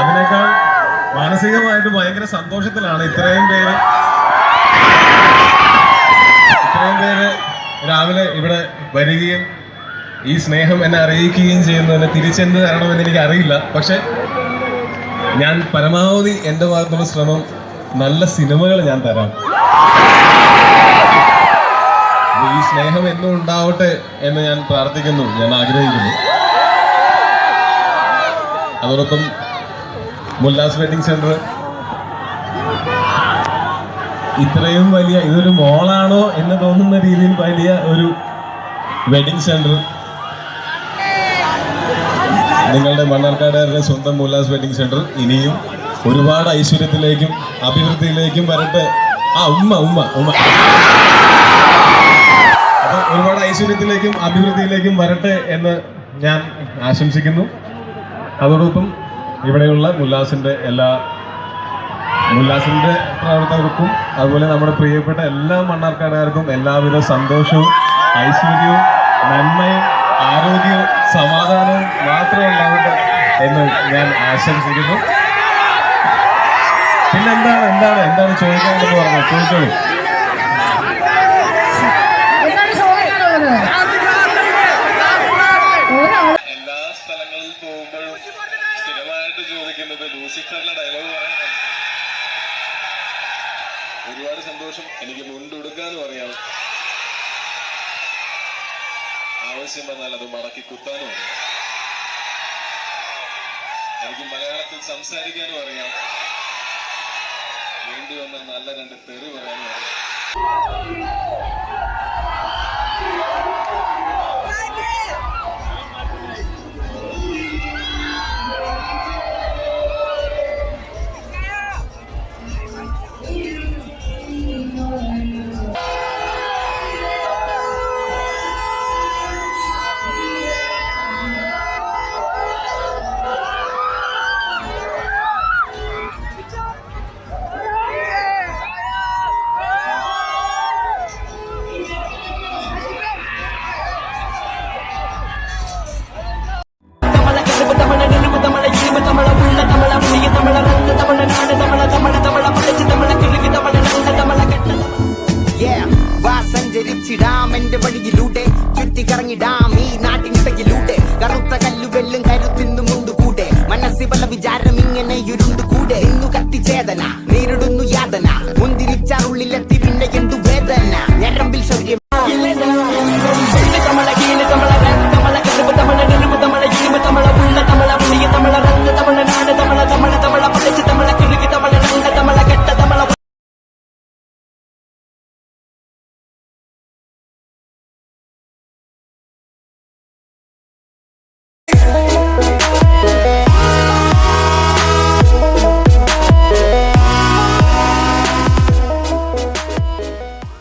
അതിനേക്കാൾ മാനസികമായിട്ട് ഭയങ്കര സന്തോഷത്തിലാണ് ഇത്രയും പേര് രാവിലെ ഇവിടെ വരികയും ഈ സ്നേഹം എന്നെ അറിയിക്കുകയും ചെയ്യുന്നതിന് തിരിച്ചെന്ത് തരണമെന്ന് എനിക്ക് അറിയില്ല. പക്ഷെ ഞാൻ പരമാവധി എൻ്റെ ഭാഗത്തുള്ള ശ്രമം നല്ല സിനിമകൾ ഞാൻ തരാം. ഈ സ്നേഹം എന്നും ഉണ്ടാവട്ടെ എന്ന് ഞാൻ പ്രാർത്ഥിക്കുന്നു, ഞാൻ ആഗ്രഹിക്കുന്നു. അതോടൊപ്പം മുല്ലാസ് വെഡിങ് സെന്റർ ഇത്രയും വലിയ, ഇതൊരു മോളാണോ എന്ന് തോന്നുന്ന രീതിയിൽ വലിയ ഒരു വെഡിങ് സെന്റർ നിങ്ങളുടെ മണ്ണാർക്കാടുകാരുടെ സ്വന്തം മുല്ലാസ് വെഡിങ് സെന്റർ ഇനിയും ഒരുപാട് ഐശ്വര്യത്തിലേക്കും അഭിവൃദ്ധിയിലേക്കും വരട്ടെ. ഉമ്മ അപ്പൊ ഒരുപാട് ഐശ്വര്യത്തിലേക്കും അഭിവൃദ്ധിയിലേക്കും വരട്ടെ എന്ന് ഞാൻ ആശംസിക്കുന്നു. അതോടൊപ്പം ഇവിടെയുള്ള മുല്ലാസിന്റെ പ്രവർത്തകർക്കും അതുപോലെ നമ്മുടെ പ്രിയപ്പെട്ട എല്ലാ മണ്ണാർക്കാടുകാർക്കും എല്ലാവിധ സന്തോഷവും ഐശ്വര്യവും നന്മയും ആരോഗ്യവും സമാധാനവും മാത്രം ഉണ്ടാവട്ടെ എന്ന് ഞാൻ ആശംസിക്കുന്നു. പിന്നെ എന്താണ് ചോദിക്കാനെന്ന് പറഞ്ഞു? ചോദിച്ചോളൂ. എല്ലാ സ്ഥലങ്ങളിൽ പോകുമ്പോഴും സ്ഥിരമായിട്ട് ചോദിക്കുന്നത് ലൂസിഫറിലെ ഡയലോഗ് പറയാനാണ്. ഒരുപാട് സന്തോഷം. എനിക്ക് മുണ്ടുടുക്കാനും അറിയാം, ആവശ്യം വന്നാൽ അത് മടക്കി കുത്താനും അറിയാം. എനിക്ക് മലയാളത്തിൽ സംസാരിക്കാനും അറിയാം, വേണ്ടി വന്ന നല്ല രണ്ട് തെറി പറയാനും അറിയാം. സഞ്ചരിച്ചിടാം എന്റെ വഴിയിലൂടെ, ചുറ്റിക്കറങ്ങിടാം ഈ നാട്ടിനിടയിലൂടെ. കറുത്ത കല്ലുവെല്ലും കരുത്തിന്നു മുണ്ടുകൂടെ, മനസ്സിൽ പല വിചാരം ഇങ്ങനെ ഇരുണ്ടുകൂടെ. ഇന്നു കത്തിച്ചേതന നേരിടും